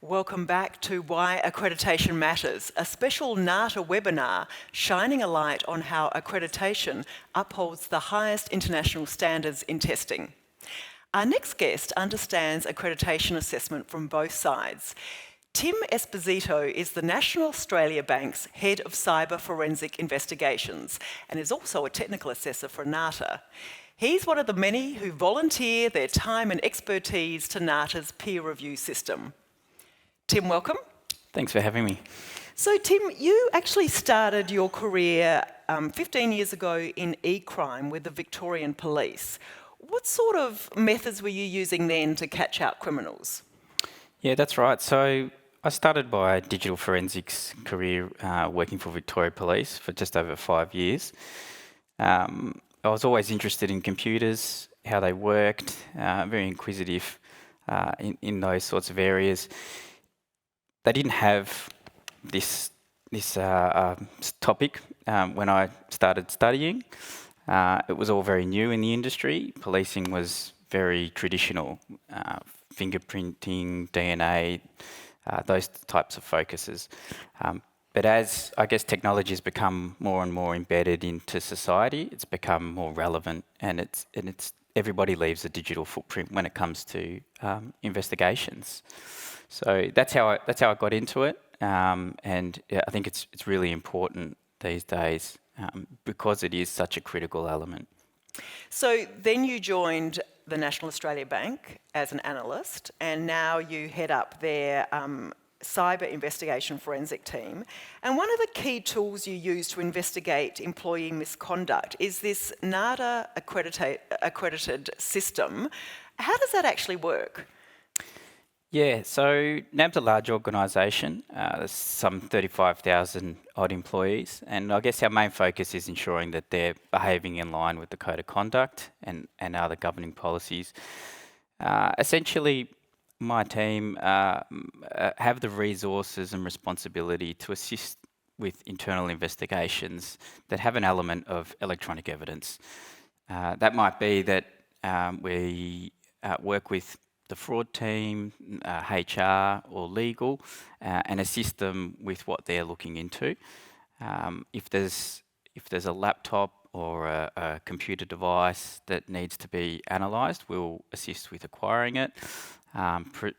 Welcome back to Why Accreditation Matters, a special NATA webinar shining a light on how accreditation upholds the highest international standards in testing. Our next guest understands accreditation assessment from both sides. Tim Esposito is the National Australia Bank's Head of Cyber Forensic Investigations and is also a technical assessor for NATA. He's one of the many who volunteer their time and expertise to NATA's peer review system. Tim, welcome. Thanks for having me. So Tim, you actually started your career 15 years ago in e-crime with the Victorian Police. What sort of methods were you using then to catch out criminals? Yeah, that's right. So I started my digital forensics career working for Victoria Police for just over 5 years. I was always interested in computers, how they worked, very inquisitive in those sorts of areas. They didn't have this topic when I started studying. It was all very new in the industry. Policing was very traditional, fingerprinting, DNA, those types of focuses. But as I guess technology has become more and more embedded into society, it's become more relevant, and it's everybody leaves a digital footprint when it comes to investigations. So that's how I got into it, and yeah, I think it's really important these days because it is such a critical element. So then you joined the National Australia Bank as an analyst, and now you head up their cyber investigation forensic team. And one of the key tools you use to investigate employee misconduct is this NATA accredited system. How does that actually work? Yeah, so NAB's a large organisation. There's some 35,000 odd employees, and I guess our main focus is ensuring that they're behaving in line with the Code of Conduct and other governing policies. Essentially, my team have the resources and responsibility to assist with internal investigations that have an element of electronic evidence. That might be that we work with the fraud team, HR or legal, and assist them with what they're looking into. If there's a laptop or a computer device that needs to be analysed, we'll assist with acquiring it,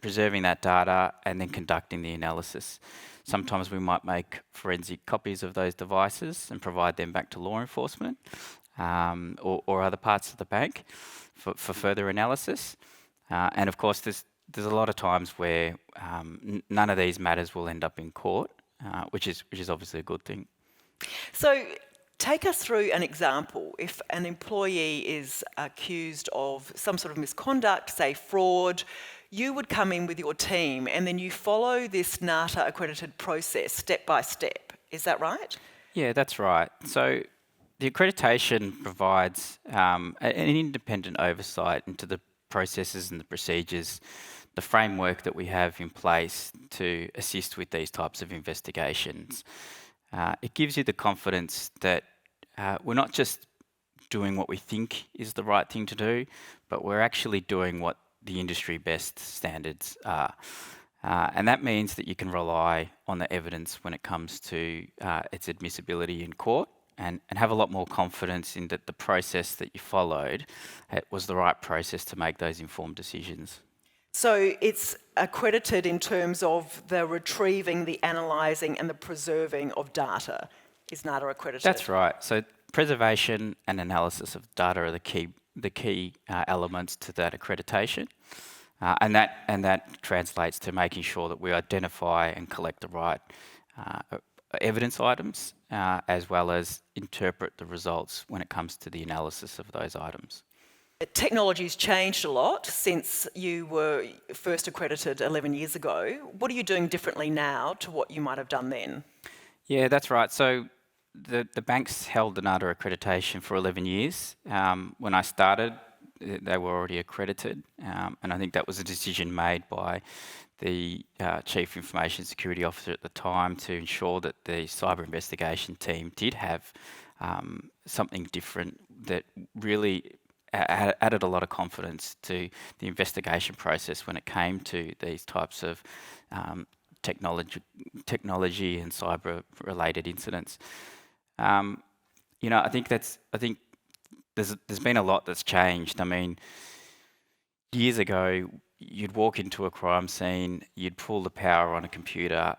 preserving that data, and then conducting the analysis. Sometimes we might make forensic copies of those devices and provide them back to law enforcement or other parts of the bank for further analysis. And of course, there's a lot of times where none of these matters will end up in court, which is obviously a good thing. So take us through an example. If an employee is accused of some sort of misconduct, say fraud, you would come in with your team and then you follow this NATA accredited process step by step. Is that right? Yeah, that's right. So the accreditation provides an independent oversight into the processes and the procedures, the framework that we have in place to assist with these types of investigations. It gives you the confidence that we're not just doing what we think is the right thing to do, but we're actually doing what the industry best standards are. And that means that you can rely on the evidence when it comes to its admissibility in court, and have a lot more confidence in that the process that you followed was the right process to make those informed decisions. So it's accredited in terms of the retrieving, the analysing and the preserving of data. Is NATA accredited? That's right. So preservation and analysis of data are the key elements to that accreditation. And that translates to making sure that we identify and collect the right evidence items, as well as interpret the results when it comes to the analysis of those items. Technology's changed a lot since you were first accredited 11 years ago. What are you doing differently now to what you might have done then? Yeah, that's right. So the bank's held the NATA accreditation for 11 years. When I started, they were already accredited, and I think that was a decision made by the Chief Information Security Officer at the time to ensure that the cyber investigation team did have something different that really added a lot of confidence to the investigation process when it came to these types of technology and cyber-related incidents. I think there's been a lot that's changed. I mean, years ago, you'd walk into a crime scene, you'd pull the power on a computer,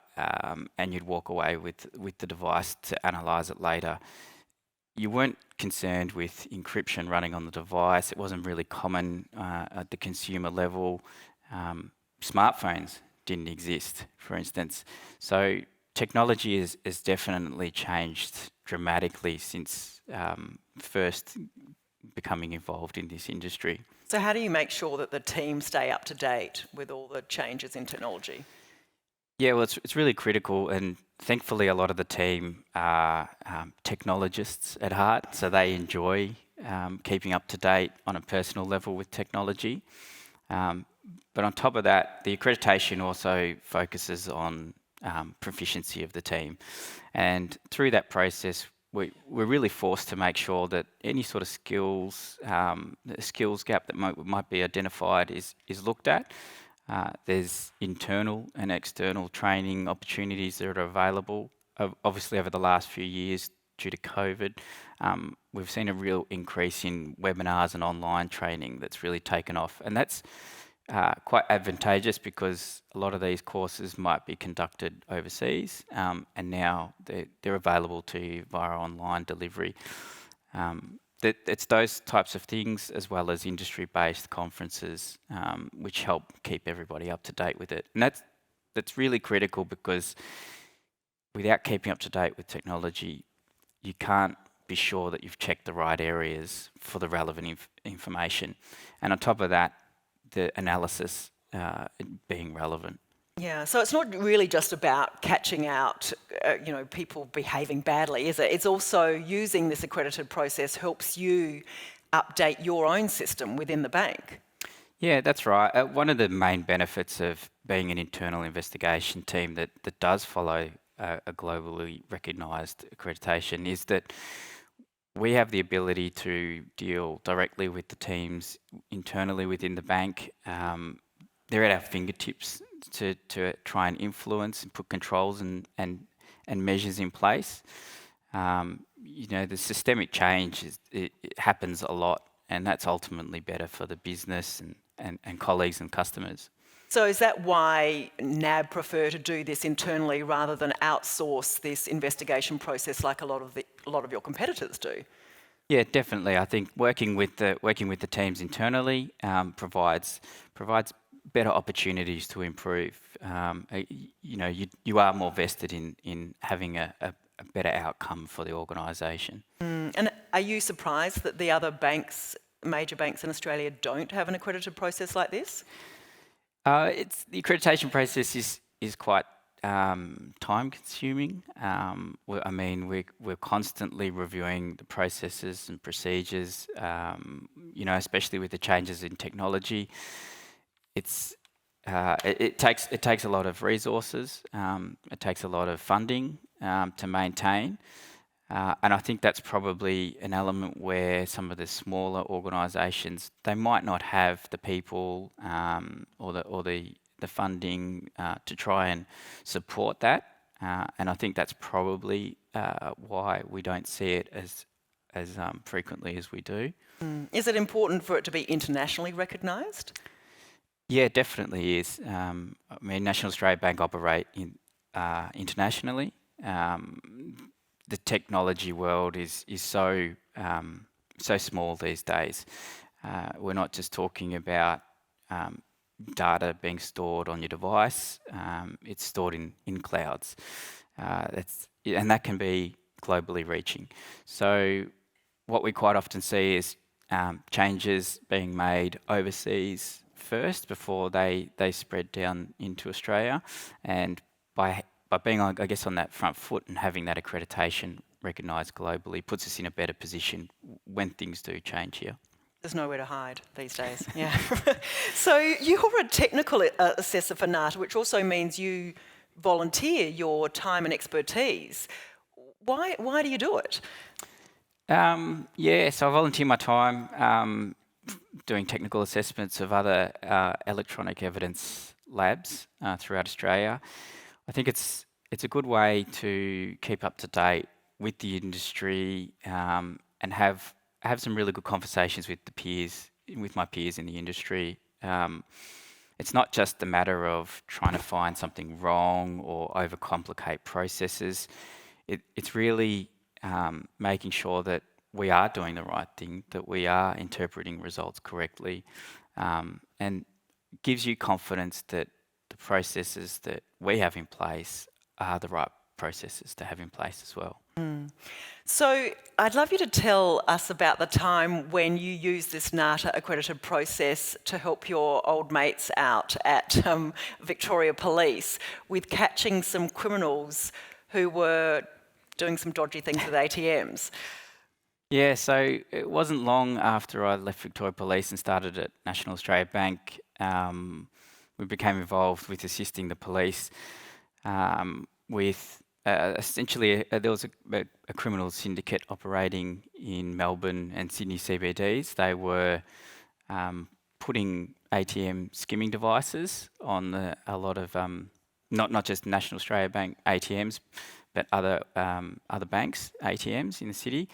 and you'd walk away with the device to analyse it later. You weren't concerned with encryption running on the device. It wasn't really common at the consumer level. Smartphones didn't exist, for instance. So technology has definitely changed dramatically since first becoming involved in this industry. So how do you make sure that the team stay up to date with all the changes in technology? Yeah, well, it's really critical, and thankfully a lot of the team are technologists at heart, so they enjoy keeping up to date on a personal level with technology. But on top of that, the accreditation also focuses on proficiency of the team. And through that process, we're really forced to make sure that any sort of skills gap that might be identified is looked at. There's internal and external training opportunities that are available. Obviously, over the last few years, due to COVID, we've seen a real increase in webinars and online training that's really taken off. And that's quite advantageous because a lot of these courses might be conducted overseas, and now they're available to you via online delivery. It's those types of things, as well as industry-based conferences, which help keep everybody up to date with it. And that's really critical, because without keeping up to date with technology, you can't be sure that you've checked the right areas for the relevant information. And on top of that, the analysis being relevant. Yeah, so it's not really just about catching out, people behaving badly, is it? It's also using this accredited process helps you update your own system within the bank. Yeah, that's right. One of the main benefits of being an internal investigation team that does follow a globally recognised accreditation is that we have the ability to deal directly with the teams internally within the bank. They're at our fingertips to try and influence and put controls and measures in place. The systemic change it happens a lot, and that's ultimately better for the business and colleagues and customers. So is that why NAB prefer to do this internally rather than outsource this investigation process like a lot of your competitors do? Yeah, definitely. I think working with the teams internally provides better opportunities to improve. You are more vested in having a better outcome for the organisation. And are you surprised that the other major banks in Australia don't have an accredited process like this? The accreditation process is quite time-consuming. We're constantly reviewing the processes and procedures. Especially with the changes in technology, it takes a lot of resources. It takes a lot of funding to maintain. And I think that's probably an element where some of the smaller organisations, they might not have the people or the funding to try and support that. And I think that's probably why we don't see it as frequently as we do. Is it important for it to be internationally recognised? Yeah, definitely is. National Australia Bank operate internationally. The technology world is so small these days. We're not just talking about data being stored on your device. It's stored in clouds. And that can be globally reaching. So what we quite often see is changes being made overseas first before they spread down into Australia. And by being, I guess, on that front foot and having that accreditation recognised globally puts us in a better position when things do change here. There's nowhere to hide these days. Yeah. So you're a technical assessor for NATA, which also means you volunteer your time and expertise. Why do you do it? So I volunteer my time. doing technical assessments of other electronic evidence labs throughout Australia. I think it's a good way to keep up to date with the industry and have some really good conversations with my peers in the industry. It's not just a matter of trying to find something wrong or overcomplicate processes. It's really making sure that we are doing the right thing, that we are interpreting results correctly, and gives you confidence that the processes that we have in place are the right processes to have in place as well. So I'd love you to tell us about the time when you used this NATA accredited process to help your old mates out at Victoria Police with catching some criminals who were doing some dodgy things with ATMs. Yeah, so it wasn't long after I left Victoria Police and started at National Australia Bank. We became involved with assisting the police with essentially there was a criminal syndicate operating in Melbourne and Sydney CBDs. They were putting ATM skimming devices on a lot of not just National Australia Bank ATMs, but other banks' ATMs in the city.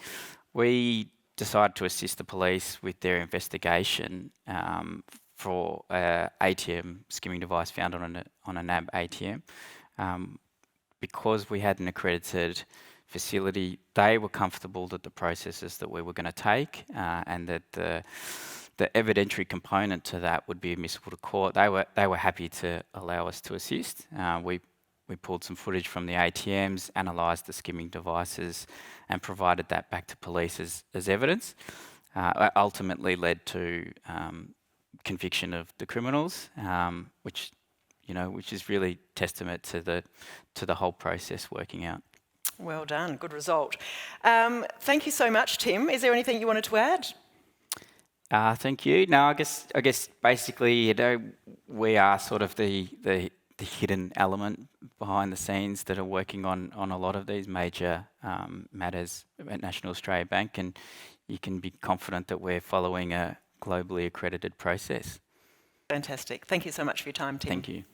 We decided to assist the police with their investigation for a ATM skimming device found on a NAB ATM. Because we had an accredited facility, they were comfortable that the processes that we were going to take and that the evidentiary component to that would be admissible to court. They were happy to allow us to assist. We pulled some footage from the ATMs, analysed the skimming devices, and provided that back to police as evidence. Ultimately led to conviction of the criminals, which is really testament to the whole process working out. Well done, good result. Thank you so much, Tim. Is there anything you wanted to add? Thank you. No, I guess basically, we are sort of the hidden element behind the scenes that are working on a lot of these major matters at National Australia Bank, and you can be confident that we're following a globally accredited process. Fantastic. Thank you so much for your time, Tim. Thank you.